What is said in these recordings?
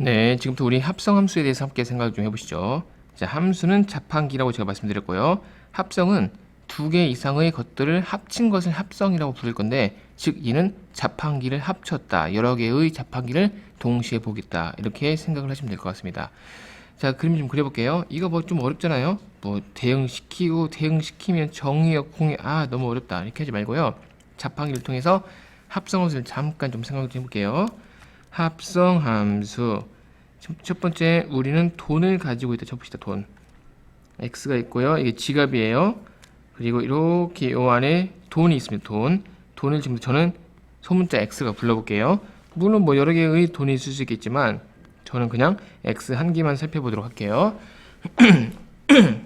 네, 지금부터 우리 합성 함수에 대해서 함께 생각 좀 해보시죠. 자, 함수는 자판기라고 제가 말씀드렸고요. 합성은 두 개 이상의 것들을 합친 것을 합성이라고 부를 건데, 즉 이는 자판기를 합쳤다. 여러 개의 자판기를 동시에 보겠다. 이렇게 생각을 하시면 될 것 같습니다. 자, 그림 좀 그려볼게요. 이거 뭐 좀 어렵잖아요. 뭐 대응시키면 정의역, 공의, 너무 어렵다. 이렇게 하지 말고요. 자판기를 통해서 합성함수를 잠깐 좀 생각 좀 해볼게요. 합성함수. 첫 번째, 우리는 돈을 가지고 있다. 쳐봅시다. 돈. x가 있고요. 이게 지갑이에요. 그리고 이렇게 요 안에 돈이 있습니다. 돈을 지금 저는 소문자 x가 불러볼게요. 물론 뭐 여러 개의 돈이 있을 수 있겠지만 저는 그냥 x 한 개만 살펴보도록 할게요.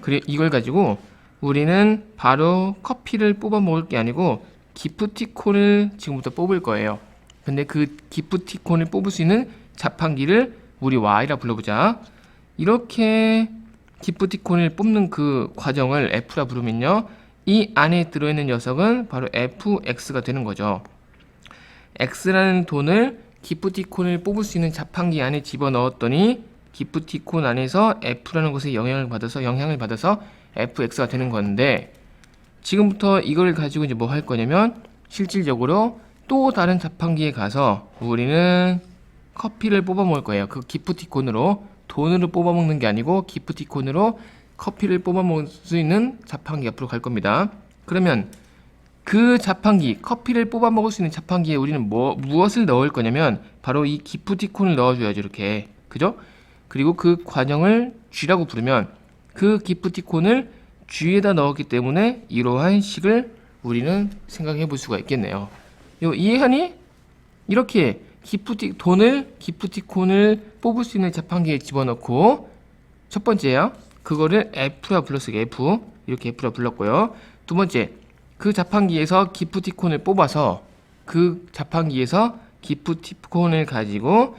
그리고 이걸 가지고 우리는 바로 커피를 뽑아 먹을 게 아니고 기프티콘을 지금부터 뽑을 거예요. 근데 그 기프티콘을 뽑을 수 있는 자판기를 우리 y라 불러보자. 이렇게 기프티콘을 뽑는 그 과정을 f라 부르면요, 이 안에 들어있는 녀석은 바로 fx가 되는 거죠. x라는 돈을 기프티콘을 뽑을 수 있는 자판기 안에 집어넣었더니 기프티콘 안에서 f라는 것에 영향을 받아서 fx가 되는 건데, 지금부터 이걸 가지고 이제 뭐 할 거냐면 실질적으로 또 다른 자판기에 가서 우리는 커피를 뽑아 먹을 거예요. 그 기프티콘으로, 돈으로 뽑아 먹는 게 아니고 기프티콘으로 커피를 뽑아 먹을 수 있는 자판기 앞으로 갈 겁니다. 그러면 그 자판기, 커피를 뽑아 먹을 수 있는 자판기에 우리는 무엇을 넣을 거냐면 바로 이 기프티콘을 넣어줘야죠. 이렇게, 그죠? 그리고 그 과정을 G라고 부르면 그 기프티콘을 G에다 넣었기 때문에 이러한 식을 우리는 생각해 볼 수가 있겠네요. 이거 이해하니? 이렇게 기프티콘을 뽑을 수 있는 자판기에 집어넣고, 첫 번째야, 그거를 F라 불렀어요. 이렇게 F라 불렀고요. 두 번째, 그 자판기에서 기프티콘을 뽑아서 그 자판기에서 기프티콘을 가지고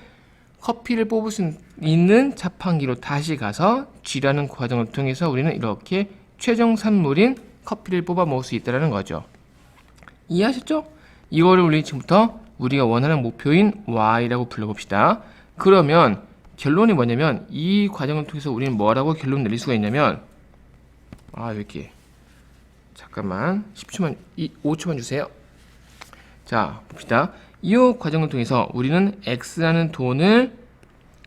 커피를 뽑을 수 있는 자판기로 다시 가서 G라는 과정을 통해서 우리는 이렇게 최종 산물인 커피를 뽑아 먹을 수 있다는 거죠. 이해하셨죠? 이거를 우리 지금부터 우리가 원하는 목표인 y라고 불러봅시다. 그러면 결론이 뭐냐면 이 과정을 통해서 우리는 뭐라고 결론 내릴 수가 있냐면, 왜 이렇게, 잠깐만 5초만 주세요. 자, 봅시다. 이 과정을 통해서 우리는 x라는 돈을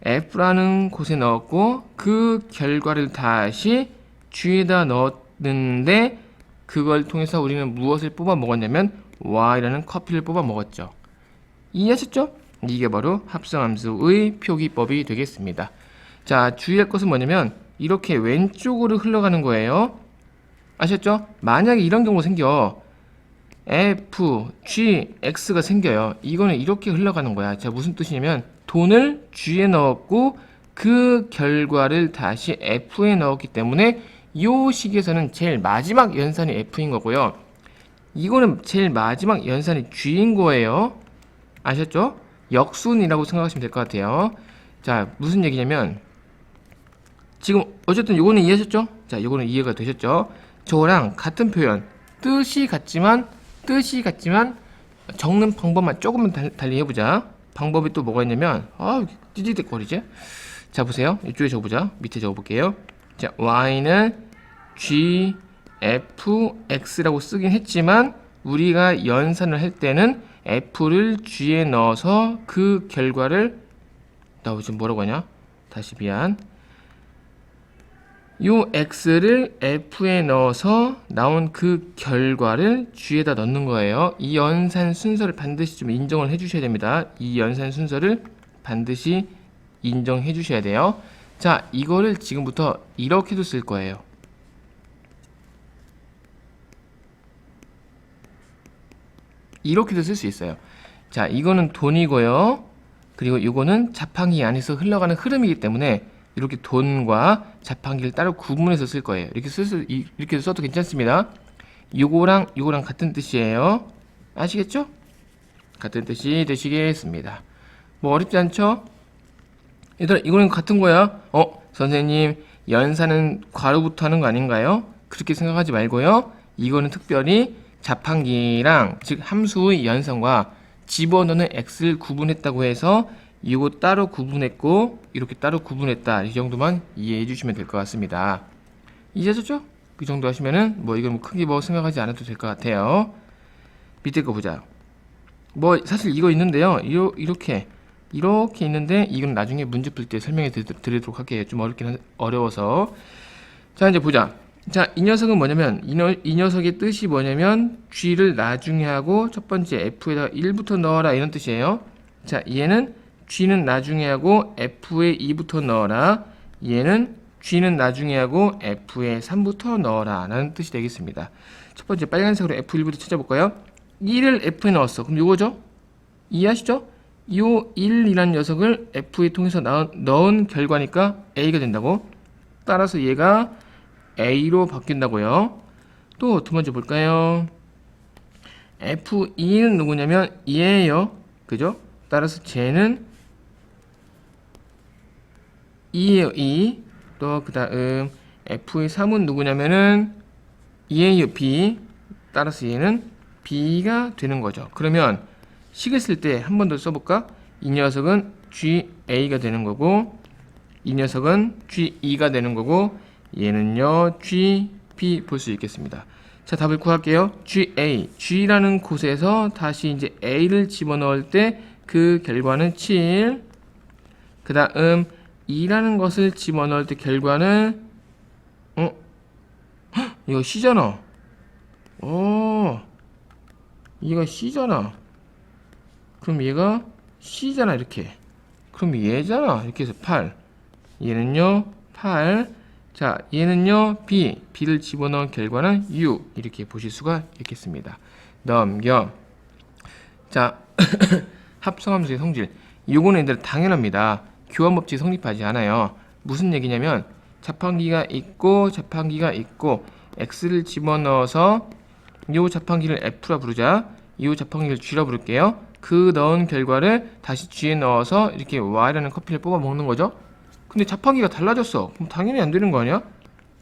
f라는 곳에 넣었고 그 결과를 다시 g에다 넣었는데, 그걸 통해서 우리는 무엇을 뽑아 먹었냐면 y라는 커피를 뽑아 먹었죠. 이해하셨죠? 이게 바로 합성함수의 표기법이 되겠습니다. 자, 주의할 것은 뭐냐면 이렇게 왼쪽으로 흘러가는 거예요. 아셨죠? 만약에 이런 경우가 생겨, f, g, x가 생겨요. 이거는 이렇게 흘러가는 거야. 자, 무슨 뜻이냐면 돈을 g에 넣었고 그 결과를 다시 f에 넣었기 때문에 이 식에서는 제일 마지막 연산이 f인 거고요. 이거는 제일 마지막 연산이 g인 거예요. 아셨죠? 역순이라고 생각하시면 될 것 같아요. 자, 무슨 얘기냐면 지금 어쨌든 요거는 이해하셨죠? 자, 요거는 이해가 되셨죠? 저거랑 같은 표현, 뜻이 같지만 적는 방법만 조금만 달리 해보자. 방법이 또 뭐가 있냐면 띠디득거리지? 자, 보세요. 이쪽에 적어보자. 밑에 적어볼게요. 자, y는 g, f, x라고 쓰긴 했지만 우리가 연산을 할 때는 f를 g에 넣어서 그 결과를, 나 지금 뭐라고 하냐? 다시 미안. 요 x를 f에 넣어서 나온 그 결과를 g에다 넣는 거예요. 이 연산 순서를 반드시 좀 인정을 해주셔야 됩니다. 이 연산 순서를 반드시 인정해 주셔야 돼요. 자, 이거를 지금부터 이렇게도 쓸 거예요. 이렇게도 쓸 수 있어요. 자, 이거는 돈이고요. 그리고 이거는 자판기 안에서 흘러가는 흐름이기 때문에 이렇게 돈과 자판기를 따로 구분해서 쓸 거예요. 이렇게 써도 괜찮습니다. 요거랑 같은 뜻이에요. 아시겠죠? 같은 뜻이 되시겠습니다. 뭐 어렵지 않죠? 얘들아, 이거는 같은 거야. 선생님, 연산은 괄호부터 하는 거 아닌가요? 그렇게 생각하지 말고요. 이거는 특별히 자판기랑, 즉 함수의 연산과 집어넣는 x를 구분했다고 해서 이거 따로 구분했고 이렇게 따로 구분했다. 이 정도만 이해해 주시면 될 것 같습니다. 이해하셨죠? 그 정도 하시면은 뭐 이건 크게 뭐 생각하지 않아도 될 것 같아요. 밑에 거 보자. 뭐 사실 이거 있는데요. 이렇게 있는데 이건 나중에 문제 풀 때 설명해 드리도록 할게요. 좀 어려워서. 자, 이제 보자. 자, 이 녀석은 뭐냐면 이 녀석의 뜻이 뭐냐면 G를 나중에 하고 첫 번째 F에다가 1부터 넣어라 이런 뜻이에요. 자, 얘는 G는 나중에 하고 F에 2부터 넣어라. 얘는 G는 나중에 하고 F에 3부터 넣어라 라는 뜻이 되겠습니다. 첫 번째 빨간색으로 F1부터 찾아볼까요? 1을 F에 넣었어. 그럼 요거죠? 이해하시죠? 요 1이라는 녀석을 F에 통해서 넣은 결과니까 A가 된다고. 따라서 얘가 A로 바뀐다고요. 또 두 번째 볼까요? F2는 누구냐면 얘예요. 그죠? 따라서 쟤는 2예요. 2. 또 그 다음 F3은 누구냐면은 얘예요. B. 따라서 얘는 B가 되는 거죠. 그러면 식을 쓸 때 한 번 더 써볼까? 이 녀석은 GA가 되는 거고 이 녀석은 GE가 되는 거고 얘는요 GB 볼 수 있겠습니다. 자, 답을 구할게요. GA, G라는 곳에서 다시 이제 A를 집어넣을 때 그 결과는 7. 그 다음 E라는 것을 집어넣을 때 결과는 이거 C잖아. 이거 C잖아. 그럼 얘가 C잖아. 이렇게. 그럼 얘잖아. 이렇게 해서 8. 얘는요 8. 자, 얘는요 B. B를 집어넣은 결과는 U. 이렇게 보실 수가 있겠습니다. 넘겨. 자, 합성함수의 성질. 요거는 얘들 당연합니다. 교환법칙 성립하지 않아요. 무슨 얘기냐면 자판기가 있고 X를 집어넣어서 요 자판기를 F라 부르자. 이 자판기를 G라 부를게요. 그 넣은 결과를 다시 G에 넣어서 이렇게 Y라는 커피를 뽑아 먹는 거죠. 근데 자판기가 달라졌어. 그럼 당연히 안 되는 거 아니야?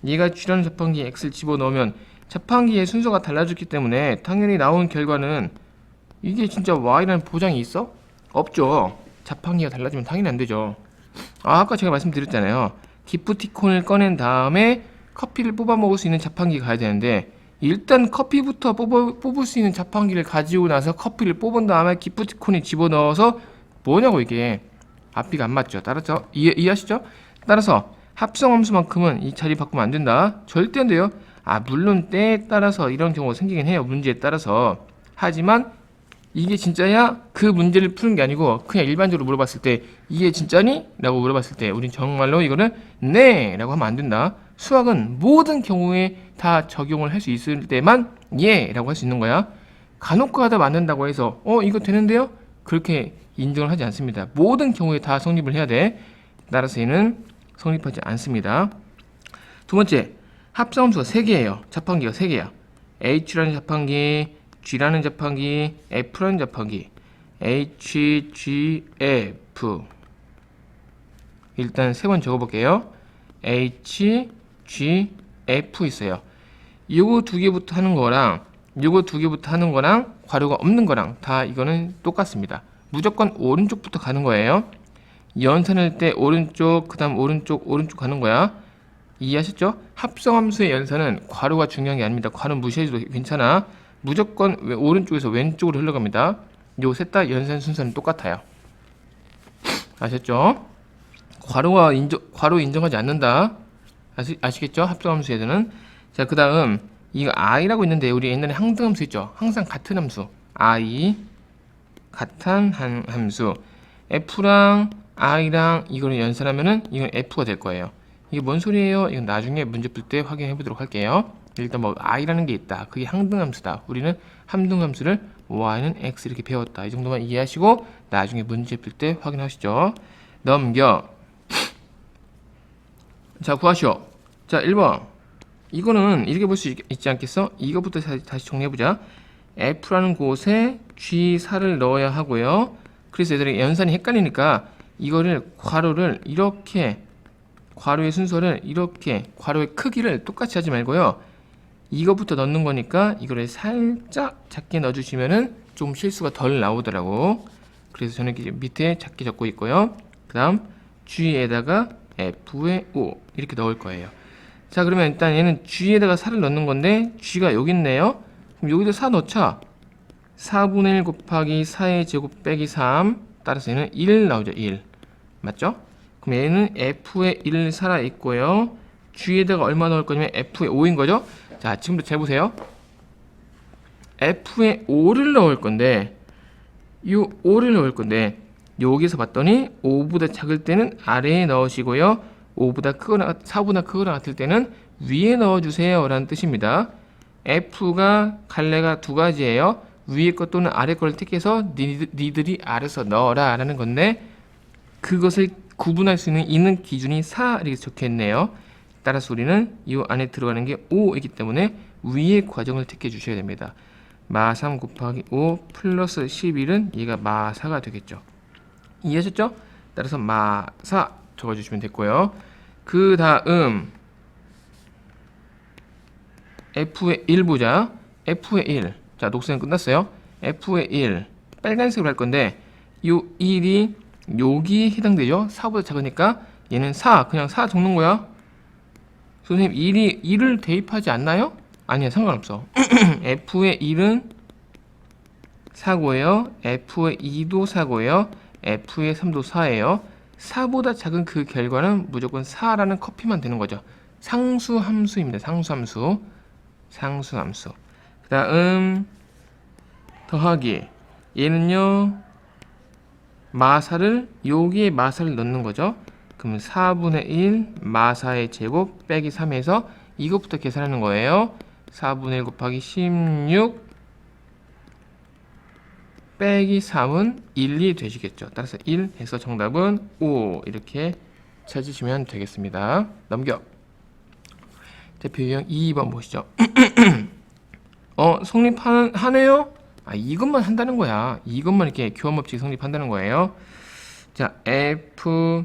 얘가 G라는 자판기에 X를 집어넣으면 자판기의 순서가 달라졌기 때문에 당연히 나온 결과는 이게 진짜 Y라는 보장이 있어? 없죠. 자판기가 달라지면 당연히 안 되죠. 아까 제가 말씀드렸잖아요. 기프티콘을 꺼낸 다음에 커피를 뽑아 먹을 수 있는 자판기가 가야 되는데 일단 커피부터 뽑을 수 있는 자판기를 가지고 나서 커피를 뽑은 다음에 기프티콘에 집어넣어서 뭐냐고 이게. 앞뒤가 안 맞죠. 따라서 이해하시죠? 따라서 합성함수만큼은 이 자리 바꾸면 안 된다. 절대 안 돼요. 물론 때에 따라서 이런 경우가 생기긴 해요. 문제에 따라서. 하지만 이게 진짜야? 그 문제를 푸는 게 아니고 그냥 일반적으로 물어봤을 때 이게 진짜니? 라고 물어봤을 때 우린 정말로 이거는 네! 라고 하면 안 된다. 수학은 모든 경우에 다 적용을 할 수 있을 때만 예! 라고 할 수 있는 거야. 간혹 가다 맞는다고 해서 이거 되는데요? 그렇게 인정을 하지 않습니다. 모든 경우에 다 성립을 해야 돼. 따라서 얘는 성립하지 않습니다. 두 번째, 합성함수가 3개예요. 자판기가 3개야. H라는 자판기, G라는 자판기, F라는 자판기. H, G, F. 일단 3번 적어볼게요. H, G, F 있어요. 요거 2개부터 하는 거랑 요거 2개부터 하는 거랑 괄호가 없는 거랑 다 이거는 똑같습니다. 무조건 오른쪽부터 가는 거예요. 연산할 때 오른쪽, 그 다음 오른쪽 가는 거야. 이해하셨죠? 합성함수의 연산은 괄호가 중요한 게 아닙니다. 괄호 무시해도 괜찮아. 무조건 오른쪽에서 왼쪽으로 흘러갑니다. 요 셋 다 연산 순서는 똑같아요. 아셨죠? 괄호 인정하지 않는다. 아시겠죠? 합성함수에서는. 자, 그 다음 이거 i라고 있는데 우리 옛날에 항등함수 있죠? 항상 같은 함수. i 같은 함수. f랑 i랑 이거를 연산하면은 이건 f가 될 거예요. 이게 뭔 소리예요? 이건 나중에 문제 풀 때 확인해 보도록 할게요. 일단 뭐 i라는 게 있다. 그게 항등함수다. 우리는 함등함수를 y는 x 이렇게 배웠다. 이 정도만 이해하시고 나중에 문제 풀 때 확인하시죠. 넘겨. 자, 구하시오. 자, 1번. 이거는 이렇게 볼 수 있지 않겠어? 이거부터 다시 정리해보자. F라는 곳에 G4를 넣어야 하고요. 그래서 얘들이 연산이 헷갈리니까 이거를 괄호를 이렇게 괄호의 순서를 이렇게 괄호의 크기를 똑같이 하지 말고요. 이거부터 넣는 거니까 이거를 살짝 작게 넣어주시면은 좀 실수가 덜 나오더라고. 그래서 저는 이렇게 밑에 작게 적고 있고요. 그 다음 G에다가 F의 O 이렇게 넣을 거예요. 자, 그러면 일단 얘는 G에다가 4를 넣는 건데 G가 여기 있네요. 그럼 여기도 4 넣자. 4분의 1 곱하기 4의 제곱 빼기 3, 따라서 얘는 1 나오죠. 1 맞죠? 그럼 얘는 F의 1 살아있고요. G에다가 얼마 넣을 거냐면 F의 5인 거죠. 자, 지금부터 재보세요. F의 5를 넣을 건데 이 5를 넣을 건데 여기서 봤더니 5보다 작을 때는 아래에 넣으시고요. 5보다 크거나 4보다 크거나 같을 때는 위에 넣어주세요 라는 뜻입니다. F가 갈래가 두 가지예요. 위에 것 또는 아래 거를 택해서 니들이 알아서 넣어라 라는 건데, 그것을 구분할 수 있는 기준이 4 이렇게 적혀있네요. 따라서 우리는 이 안에 들어가는 게 5이기 때문에 위의 과정을 택해 주셔야 됩니다. 마3 곱하기 5 플러스 11은 얘가 마4가 되겠죠. 이해하셨죠? 따라서 마4 적어주시면 됐고요. 그 다음 F의 1 보자. F의 1. 자, 녹색은 끝났어요. F의 1. 빨간색으로 할 건데 이 1이 여기에 해당되죠. 4보다 작으니까 얘는 4. 그냥 4 적는 거야. 선생님 1을 대입하지 않나요? 아니야, 상관없어. F의 1은 4고요. F의 2도 4고요. F의 3도 4예요. 4보다 작은 그 결과는 무조건 4라는 커피만 되는 거죠. 상수함수입니다. 상수함수. 상수함수. 그 다음 더하기. 얘는요, 마사를 여기에 마사를 넣는 거죠. 그러면 4분의 1 마사의 제곱 빼기 3에서 이것부터 계산하는 거예요. 4분의 1 곱하기 16 빼기 3은 1이 되시겠죠. 따라서 1 해서 정답은 5 이렇게 찾으시면 되겠습니다. 넘겨. 대표 유형 2번 보시죠. 성립하네요? 아, 이것만 한다는 거야. 이것만 이렇게 교환법칙 성립한다는 거예요. 자, F,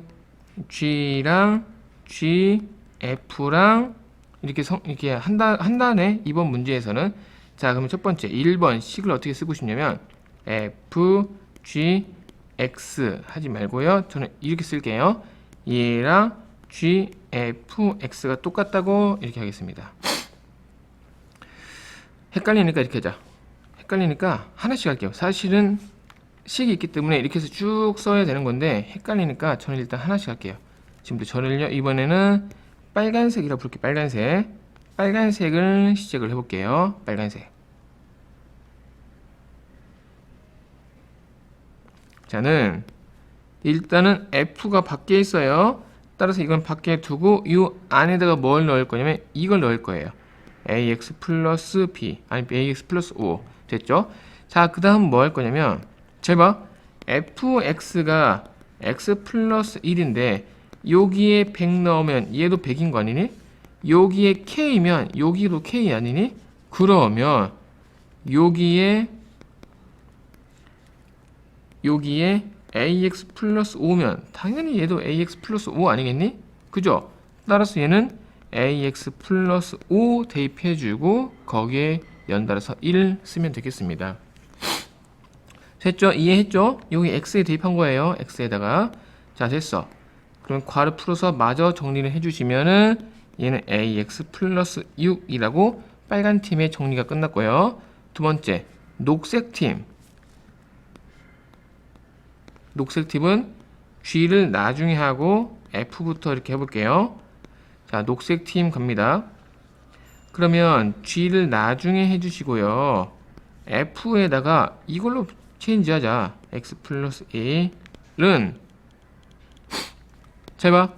G랑 G, F랑 이렇게 한다네. 이번 문제에서는. 자, 그러면 첫 번째 1번 식을 어떻게 쓰고 싶냐면 F, G, X 하지 말고요. 저는 이렇게 쓸게요. 얘랑 G, F, X가 똑같다고 이렇게 하겠습니다. 헷갈리니까 이렇게 하자. 헷갈리니까 하나씩 할게요. 사실은 식이 있기 때문에 이렇게 해서 쭉 써야 되는 건데 헷갈리니까 저는 일단 하나씩 할게요. 지금부터 저는요, 이번에는 빨간색이라고 부를게요. 빨간색. 빨간색을 시작을 해볼게요. 빨간색. 자는 일단은 F가 밖에 있어요. 따라서 이건 밖에 두고 이 안에다가 뭘 넣을 거냐면 이걸 넣을 거예요. AX 플러스 B, 아니 AX 플러스 5 됐죠? 자, 그 다음 뭐 할 거냐면 잘 봐. fx가 x 플러스 1인데 여기에 100 넣으면 얘도 100인 거 아니니? 여기에 k면 여기도 k 아니니? 그러면 여기에 ax 플러스 5면 당연히 얘도 ax 플러스 5 아니겠니? 그죠? 따라서 얘는 ax 플러스 5 대입해주고 거기에 연달아서 1 쓰면 되겠습니다. 됐죠? 이해했죠? 여기 x에 대입한 거예요. x에다가. 자, 됐어. 그럼 괄호 풀어서 마저 정리를 해주시면은 얘는 ax 플러스 6이라고 빨간 팀의 정리가 끝났고요. 두 번째, 녹색 팀. 녹색 팀은 g를 나중에 하고 f부터 이렇게 해볼게요. 자, 녹색 팀 갑니다. 그러면 g를 나중에 해주시고요. f에다가 이걸로 체인지 하자. x 플러스 1은 잘 봐.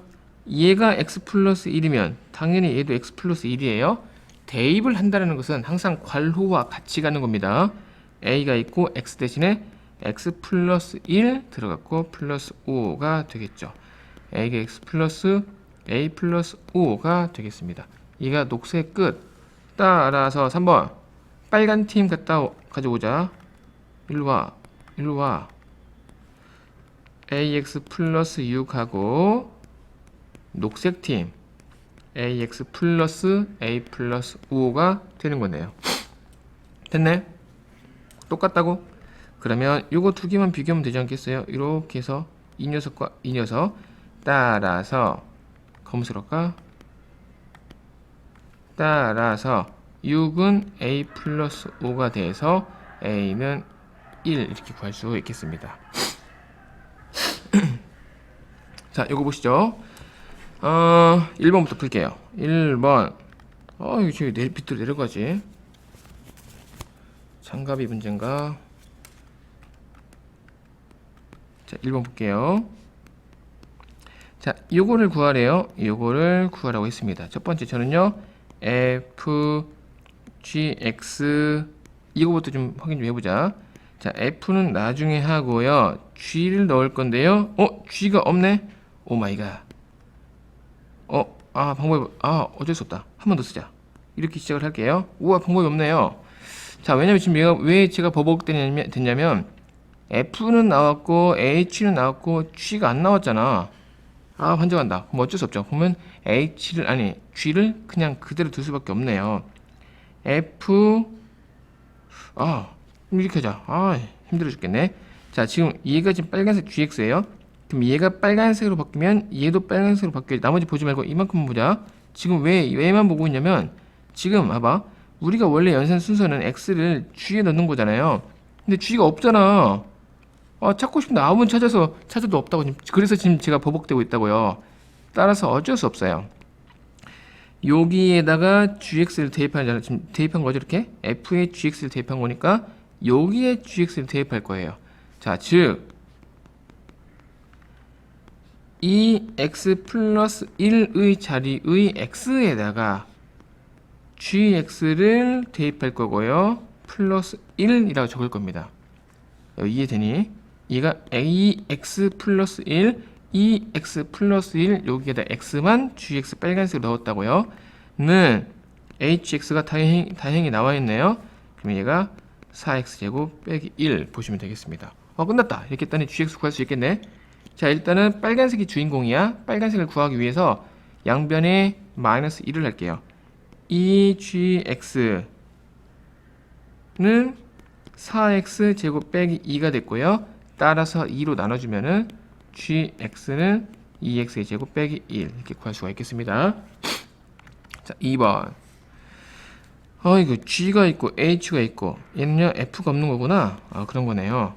얘가 x 플러스 1이면 당연히 얘도 x 플러스 1이에요. 대입을 한다는 것은 항상 괄호와 같이 가는 겁니다. a가 있고 x 대신에 x 플러스 1 들어갔고 플러스 5가 되겠죠. a가 x 플러스 a 플러스 5가 되겠습니다. 얘가 녹색 끝. 따라서 3번 빨간 팀 가져오자. 일로 와. ax 플러스 6하고 녹색 팀 ax 플러스 a 플러스 5가 되는 거네요. 됐네? 똑같다고? 그러면 요거 두 개만 비교하면 되지 않겠어요? 이렇게 해서 이 녀석과 이 녀석 따라서 검색할까? 따라서 6은 a 플러스 5가 돼서 a는 1 이렇게 구할 수 있겠습니다. 자, 요거 보시죠. 1번부터 풀게요. 1번. 이거 지금 밑으로 내려가지. 장갑이 문제인가? 자, 1번 볼게요. 자, 요거를 구하래요. 요거를 구하라고 했습니다. 첫 번째 저는요. f, g, x 이거부터 좀 확인 좀 해보자. 자, f는 나중에 하고요. g를 넣을 건데요. g가 없네? 오 마이 갓. 방법이, 어쩔 수 없다. 한 번 더 쓰자. 이렇게 시작을 할게요. 우와, 방법이 없네요. 자, 왜냐면 지금 왜 제가 버벅됐냐면, F는 나왔고, H는 나왔고, G가 안 나왔잖아. 환장한다. 그럼 어쩔 수 없죠. 그러면 G를 그냥 그대로 둘 수밖에 없네요. F, 이렇게 하자. 힘들어 죽겠네. 자, 지금 얘가 지금 빨간색 GX예요. 그럼 얘가 빨간색으로 바뀌면 얘도 빨간색으로 바뀌어야지. 나머지 보지 말고 이만큼만 보자. 지금 왜만 보고 있냐면 지금 봐봐. 우리가 원래 연산 순서는 X를 G에 넣는 거잖아요. 근데 G가 없잖아. 찾고 싶은데 아무리 찾아도 없다고. 그래서 지금 제가 버벅대고 있다고요. 따라서 어쩔 수 없어요. 여기에다가 GX를 대입하잖아. 지금 대입한 거죠, 이렇게. F에 GX를 대입한 거니까 여기에 GX를 대입할 거예요. 자, 즉 이 x 플러스 1의 자리의 x에다가 gx를 대입할 거고요. 플러스 1이라고 적을 겁니다. 이해되니? 얘가 ax 플러스 1, 2x 플러스 1 여기에다 x만 gx 빨간색으로 넣었다고요. 는 hx가 다행히 나와 있네요. 그럼 얘가 4x제곱 빼기 1 보시면 되겠습니다. 끝났다. 이렇게 했더니 gx 구할 수 있겠네. 자, 일단은 빨간색이 주인공이야. 빨간색을 구하기 위해서 양변에 마이너스 1을 할게요. 2gx는 4x 제곱 빼기 2가 됐고요. 따라서 2로 나눠주면은 gx는 2x 제곱 빼기 1 이렇게 구할 수가 있겠습니다. 자, 2번. 이거 g가 있고 h가 있고 얘는요 f가 없는 거구나. 그런 거네요.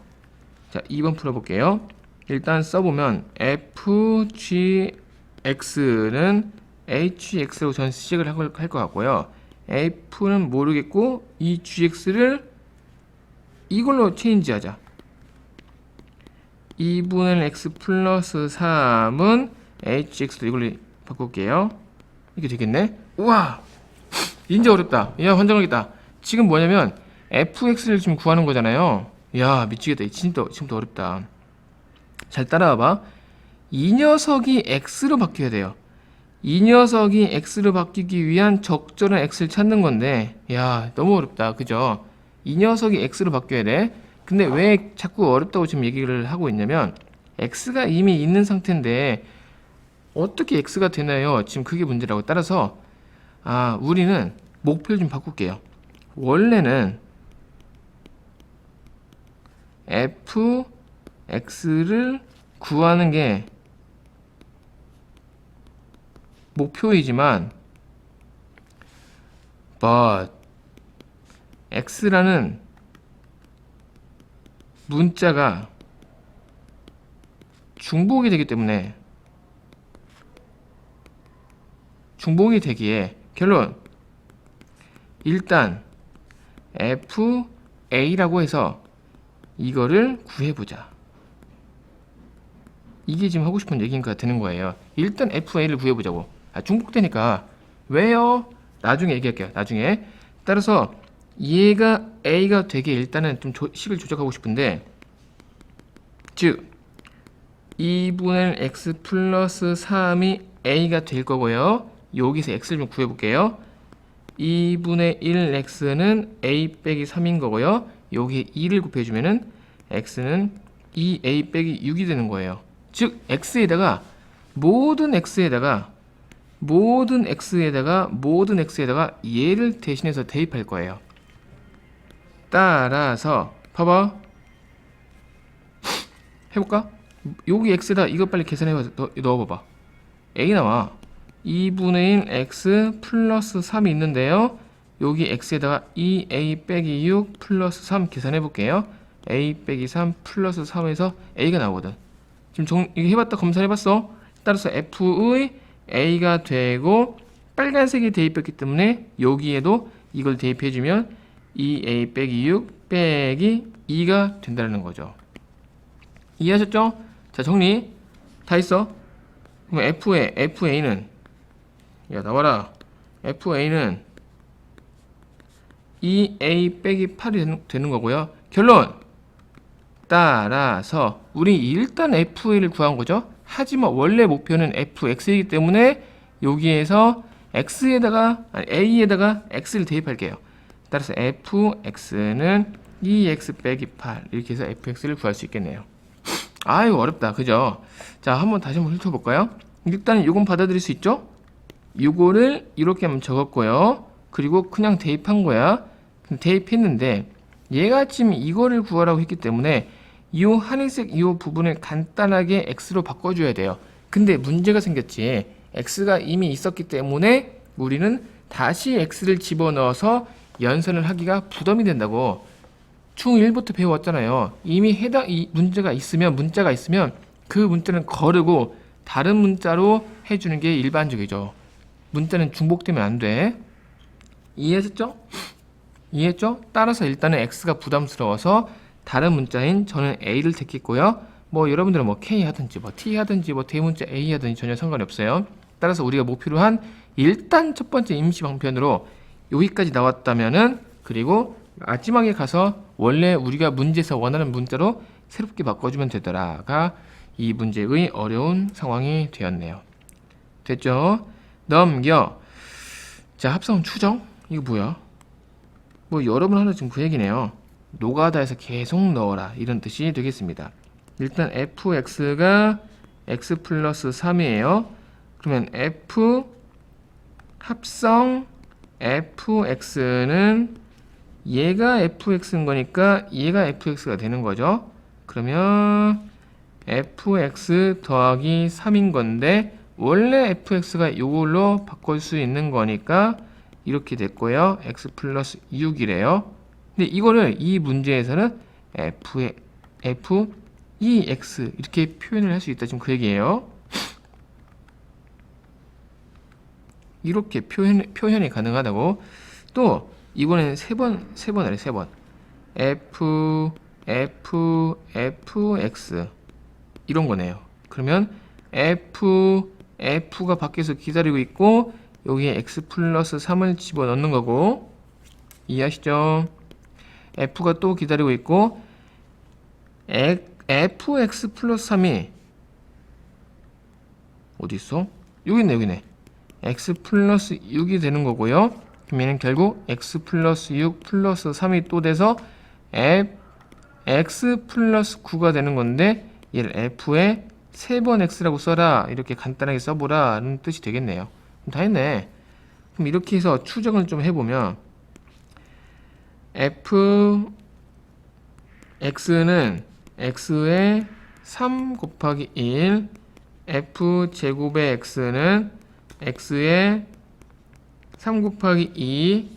자, 2번 풀어볼게요. 일단 써보면 fgx는 hx로 전 시작을 할 것 같고요. f는 모르겠고 이 gx를 이걸로 체인지하자. 2분의 x 플러스 3은 hx로 이걸로 바꿀게요. 이게 되겠네. 우와, 진짜 어렵다. 야, 환장하겠다. 지금 뭐냐면 fx를 지금 구하는 거잖아요. 야, 미치겠다. 지금도 어렵다. 잘 따라와봐. 이 녀석이 x로 바뀌어야 돼요. 이 녀석이 x로 바뀌기 위한 적절한 x를 찾는 건데, 야, 너무 어렵다. 그죠? 이 녀석이 x로 바뀌어야 돼. 근데 왜 자꾸 어렵다고 지금 얘기를 하고 있냐면 x가 이미 있는 상태인데 어떻게 x가 되나요? 지금 그게 문제라고. 따라서 우리는 목표를 좀 바꿀게요. 원래는 fx를 구하는 게 목표이지만 but x라는 문자가 중복이 되기 때문에 중복이 되기에 결론 일단 fa라고 해서 이거를 구해보자. 이게 지금 하고 싶은 얘기인가 되는 거예요. 일단 fa를 구해보자고. 중복되니까 왜요? 나중에 얘기할게요. 나중에. 따라서 얘가 a가 되게 일단은 좀 식을 조작하고 싶은데, 즉 2분의 x 플러스 3이 a가 될 거고요. 여기서 x를 좀 구해볼게요. 2분의 1x는 a 빼기 3인 거고요. 여기에 2를 곱해주면은 x는 2a 빼기 6이 되는 거예요. 즉 x에다가 모든 x에다가 얘를 대신해서 대입할 거예요. 따라서 봐봐. 해볼까? 여기 x에다 이거 빨리 계산해봐. 넣어봐봐. a 나와. 2분의 1 x 플러스 3이 있는데요. 여기 x에다가 2a 빼기 6 플러스 3 계산해볼게요. a 빼기 3 플러스 3에서 a가 나오거든. 지금 이거 해봤다 검사해봤어. 따라서 f의 a가 되고 빨간색이 대입했기 때문에 여기에도 이걸 대입해주면 2a 빼기 6 빼기 2가 된다는 거죠. 이해하셨죠? 자, 정리 다 했어. 그럼 FA는 야 나와라. FA는 2a 빼기 8이 되는 거고요. 결론! 따라서 우리 일단 FA를 구한 거죠. 하지만 원래 목표는 fx이기 때문에 여기에서 a에다가 x를 대입할게요. 따라서 fx는 2x 빼기 8 이렇게 해서 fx를 구할 수 있겠네요. 아유 어렵다 그죠? 자 다시 한번 훑어볼까요? 일단 이건 받아들일 수 있죠? 이거를 이렇게 한번 적었고요. 그리고 그냥 대입한 거야. 대입했는데 얘가 지금 이거를 구하라고 했기 때문에 이 하늘색 이 부분을 간단하게 x로 바꿔줘야 돼요. 근데 문제가 생겼지. x가 이미 있었기 때문에 우리는 다시 x를 집어넣어서 연산을 하기가 부담이 된다고. 중1부터 배워왔잖아요. 이미 이 문자가 있으면 그 문자는 거르고 다른 문자로 해주는 게 일반적이죠. 문자는 중복되면 안 돼. 이해하셨죠? 따라서 일단은 x가 부담스러워서 다른 문자인 저는 a를 택했고요. 여러분들은 k 하든지 t 하든지 대문자 a 하든지 전혀 상관이 없어요. 따라서 우리가 목표로 한 일단 첫 번째 임시 방편으로 여기까지 나왔다면은 그리고 마지막에 가서 원래 우리가 문제에서 원하는 문자로 새롭게 바꿔주면 되더라가 이 문제의 어려운 상황이 되었네요. 됐죠? 넘겨. 자, 합성 추정? 이거 뭐야? 여러분 하나 지금 그 얘기네요. 노가다에서 계속 넣어라 이런 뜻이 되겠습니다. 일단 fx가 x 플러스 3이에요. 그러면 f 합성 fx는 얘가 fx인 거니까 얘가 fx가 되는 거죠. 그러면 fx 더하기 3인 건데 원래 fx가 이걸로 바꿀 수 있는 거니까 이렇게 됐고요. x 플러스 6이래요. 근데 이거를 이 문제에서는 f2x 이렇게 표현을 할 수 있다. 지금 그 얘기예요. 이렇게 표현이 가능하다고. 또 이거는 세 번 하래. 세 번. fx 이런 거네요. 그러면 f가 밖에서 기다리고 있고 여기에 x 플러스 3을 집어넣는 거고 이해하시죠? f가 또 기다리고 있고 fx 플러스 3이 어디 있어? 여기 있네. x 플러스 6이 되는 거고요. 그럼 얘는 결국 x 플러스 6 플러스 3이 또 돼서 x 플러스 9가 되는 건데 얘를 f에 3번 x라고 써라. 이렇게 간단하게 써보라 는 뜻이 되겠네요. 그럼 다 했네. 그럼 이렇게 해서 추정을 좀 해보면 fx는 x의 3 곱하기 1 f제곱의 x는 x의 3 곱하기 2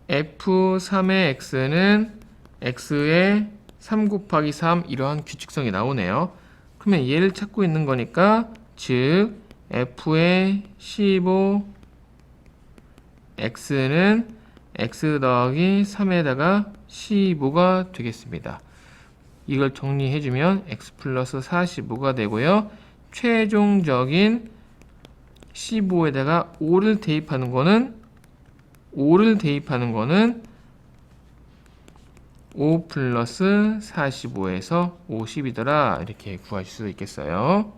f3의 x는 x의 3 곱하기 3 이러한 규칙성이 나오네요. 그러면 얘를 찾고 있는 거니까 즉 f의 15 x는 x 더하기 3에다가 15가 되겠습니다. 이걸 정리해주면 x 플러스 45가 되고요. 최종적인 15에다가 5를 대입하는 거는 5 플러스 45에서 50이더라. 이렇게 구하실 수 있겠어요.